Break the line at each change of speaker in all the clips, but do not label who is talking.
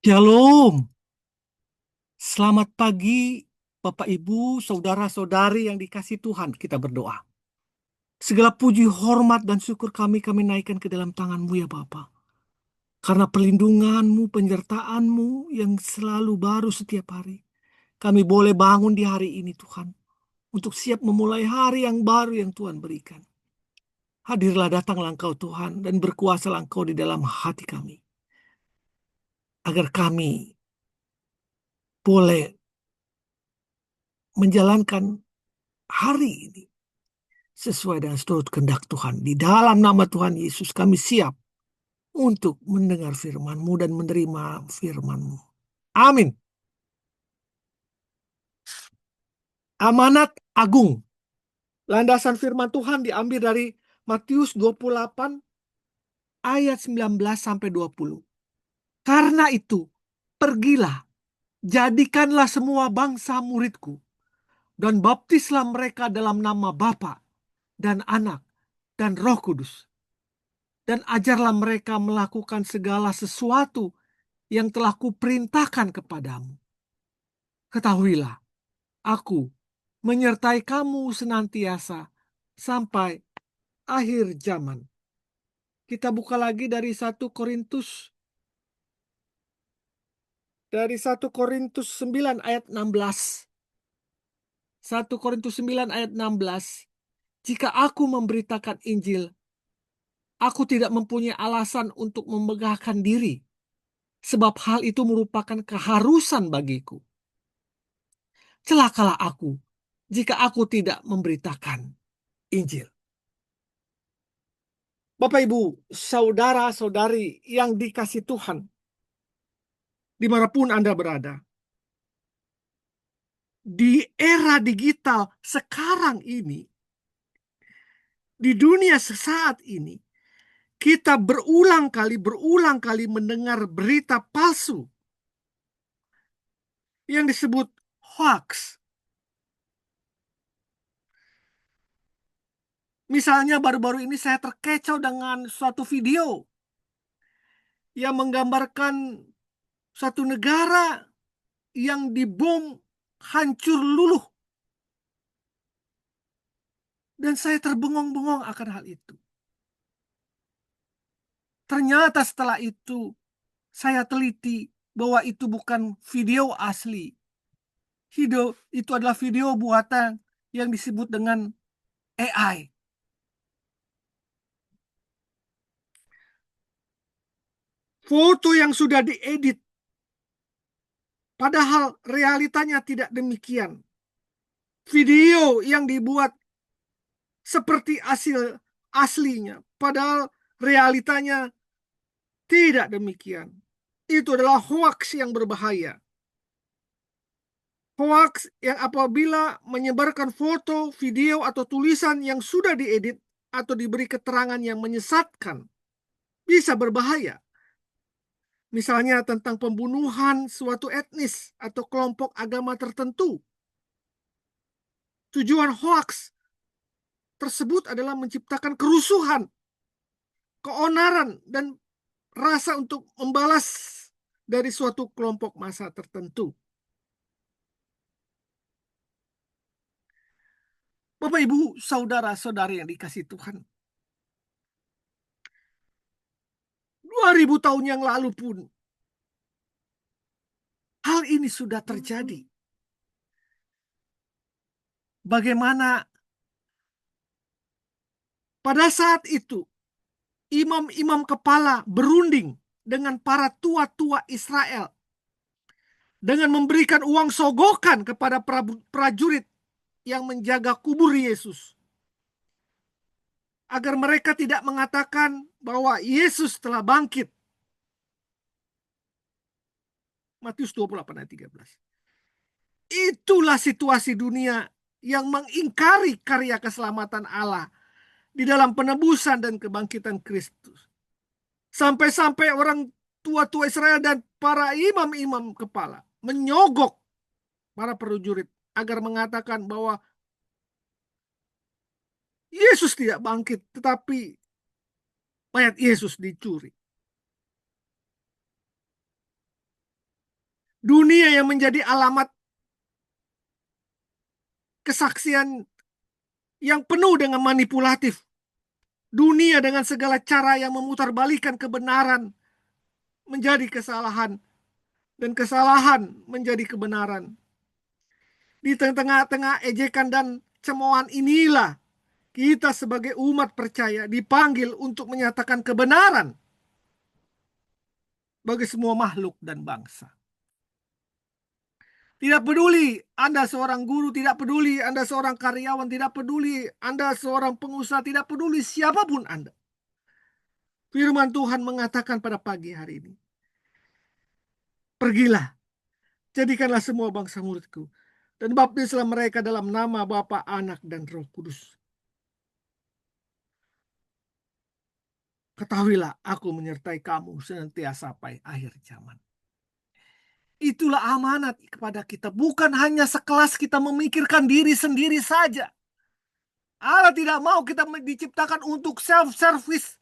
Shalom, selamat pagi Bapak Ibu, saudara-saudari yang dikasih Tuhan. Kita berdoa. Segala puji, hormat, dan syukur kami naikkan ke dalam tangan-Mu ya Bapa. Karena perlindungan-Mu, penyertaan-Mu yang selalu baru setiap hari. Kami boleh bangun di hari ini Tuhan. Untuk siap memulai hari yang baru yang Tuhan berikan. Hadirlah datanglah Engkau Tuhan dan berkuasalah Engkau di dalam hati kami. Agar kami boleh menjalankan hari ini sesuai dengan seluruh kehendak Tuhan. Di dalam nama Tuhan Yesus kami siap untuk mendengar firman-Mu dan menerima firman-Mu. Amin. Amanat agung. Landasan firman Tuhan diambil dari Matius 28 ayat 19 sampai 20. Karena itu, pergilah, jadikanlah semua bangsa muridku, dan baptislah mereka dalam nama Bapa dan Anak dan Roh Kudus. Dan ajarlah mereka melakukan segala sesuatu yang telah kuperintahkan kepadamu. Ketahuilah, aku menyertai kamu senantiasa sampai akhir zaman. Kita buka lagi dari 1 Korintus 9 ayat 16. 1 Korintus 9 ayat 16. Jika aku memberitakan Injil, aku tidak mempunyai alasan untuk memegahkan diri, sebab hal itu merupakan keharusan bagiku. Celakalah aku jika aku tidak memberitakan Injil. Bapak Ibu, saudara-saudari yang dikasih Tuhan, dimanapun Anda berada, di era digital sekarang ini, di dunia sesaat ini, kita berulang kali mendengar berita palsu yang disebut hoax. Misalnya baru-baru ini saya terkecoh dengan suatu video yang menggambarkan suatu negara yang dibom hancur luluh. Dan saya terbengong-bengong akan hal itu. Ternyata setelah itu saya teliti bahwa itu bukan video asli. Video itu adalah video buatan yang disebut dengan AI. Foto yang sudah diedit, padahal realitanya tidak demikian. Video yang dibuat seperti aslinya, padahal realitanya tidak demikian. Itu adalah hoax yang berbahaya. Hoax yang apabila menyebarkan foto, video, atau tulisan yang sudah diedit atau diberi keterangan yang menyesatkan bisa berbahaya. Misalnya tentang pembunuhan suatu etnis atau kelompok agama tertentu. Tujuan hoax tersebut adalah menciptakan kerusuhan, keonaran, dan rasa untuk membalas dari suatu kelompok massa tertentu. Bapak, Ibu, saudara-saudari yang dikasih Tuhan. 2000 tahun yang lalu pun hal ini sudah terjadi. Bagaimana pada saat itu imam-imam kepala berunding dengan para tua-tua Israel dengan memberikan uang sogokan kepada prajurit yang menjaga kubur Yesus, agar mereka tidak mengatakan bahwa Yesus telah bangkit. Matius 28 ayat 13. Itulah situasi dunia yang mengingkari karya keselamatan Allah di dalam penebusan dan kebangkitan Kristus. Sampai-sampai orang tua-tua Israel dan para imam-imam kepala menyogok para prajurit agar mengatakan bahwa Yesus tidak bangkit, tetapi mayat Yesus dicuri. Dunia yang menjadi alamat kesaksian yang penuh dengan manipulatif. Dunia dengan segala cara yang memutarbalikkan kebenaran menjadi kesalahan dan kesalahan menjadi kebenaran. Di tengah-tengah ejekan dan cemoohan inilah kita sebagai umat percaya dipanggil untuk menyatakan kebenaran bagi semua makhluk dan bangsa. Tidak peduli Anda seorang guru, tidak peduli Anda seorang karyawan, tidak peduli Anda seorang pengusaha, tidak peduli siapapun Anda. Firman Tuhan mengatakan pada pagi hari ini, pergilah, jadikanlah semua bangsa muridku, dan baptislah mereka dalam nama Bapa, Anak, dan Roh Kudus. Ketahuilah, aku menyertai kamu senantiasa sampai akhir zaman. Itulah amanat kepada kita. Bukan hanya sekelas kita memikirkan diri sendiri saja. Allah tidak mau kita diciptakan untuk self-service.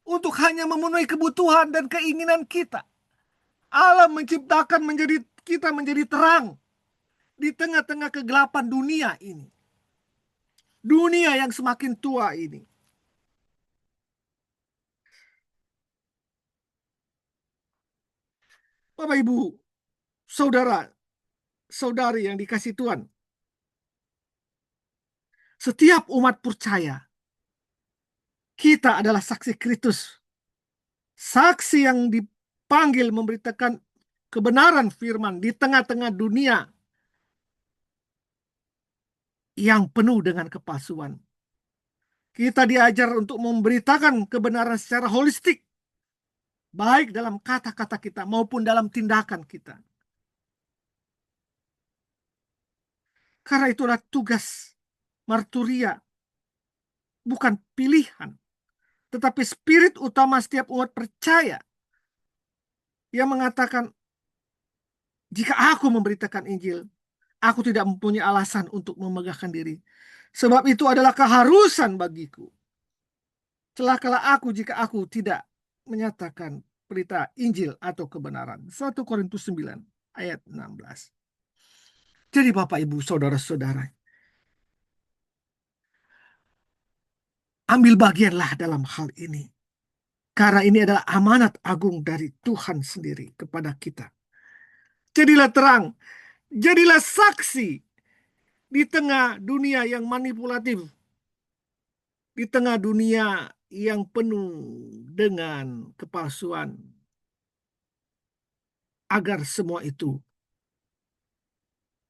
Untuk hanya memenuhi kebutuhan dan keinginan kita. Allah menciptakan kita menjadi terang. Di tengah-tengah kegelapan dunia ini. Dunia yang semakin tua ini. Bapak, Ibu, saudara, saudari yang dikasih Tuhan. Setiap umat percaya, kita adalah saksi Kristus. Saksi yang dipanggil memberitakan kebenaran firman di tengah-tengah dunia yang penuh dengan kepalsuan. Kita diajar untuk memberitakan kebenaran secara holistik, baik dalam kata-kata kita maupun dalam tindakan kita. Karena itulah tugas marturia, bukan pilihan, tetapi spirit utama setiap umat percaya yang mengatakan, jika aku memberitakan Injil, aku tidak mempunyai alasan untuk memegahkan diri. Sebab itu adalah keharusan bagiku. Celakalah aku jika aku tidak menyatakan berita Injil atau kebenaran. 1 Korintus 9 ayat 16. Jadi Bapak, Ibu, saudara-saudara, ambil bagianlah dalam hal ini. Karena ini adalah amanat agung dari Tuhan sendiri kepada kita. Jadilah terang, jadilah saksi di tengah dunia yang manipulatif, di tengah dunia yang penuh dengan kepalsuan, agar semua itu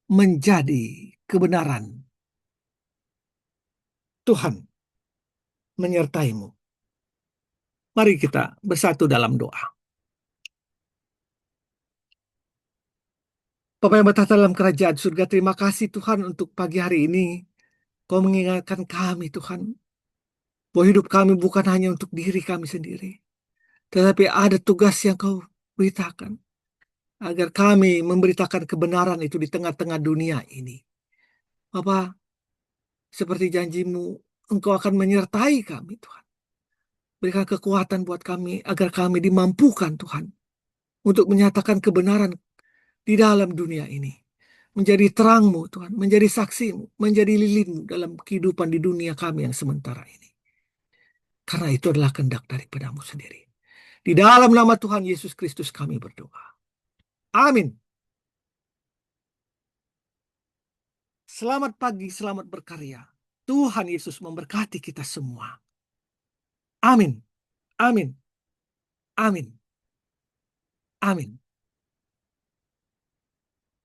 menjadi kebenaran. Tuhan menyertaimu. Mari kita bersatu dalam doa. Bapa yang bertata dalam kerajaan surga, terima kasih Tuhan untuk pagi hari ini. Kau mengingatkan kami Tuhan, bahwa hidup kami bukan hanya untuk diri kami sendiri, tetapi ada tugas yang kau beritakan, agar kami memberitakan kebenaran itu di tengah-tengah dunia ini. Bapa, seperti janjimu, Engkau akan menyertai kami Tuhan. Berikan kekuatan buat kami, agar kami dimampukan Tuhan, untuk menyatakan kebenaran di dalam dunia ini. Menjadi terangmu Tuhan, menjadi saksimu, menjadi lilinmu dalam kehidupan di dunia kami yang sementara ini. Karena itu adalah kehendak daripadamu sendiri. Di dalam nama Tuhan Yesus Kristus kami berdoa. Amin. Selamat pagi, selamat berkarya. Tuhan Yesus memberkati kita semua. Amin. Amin. Amin. Amin.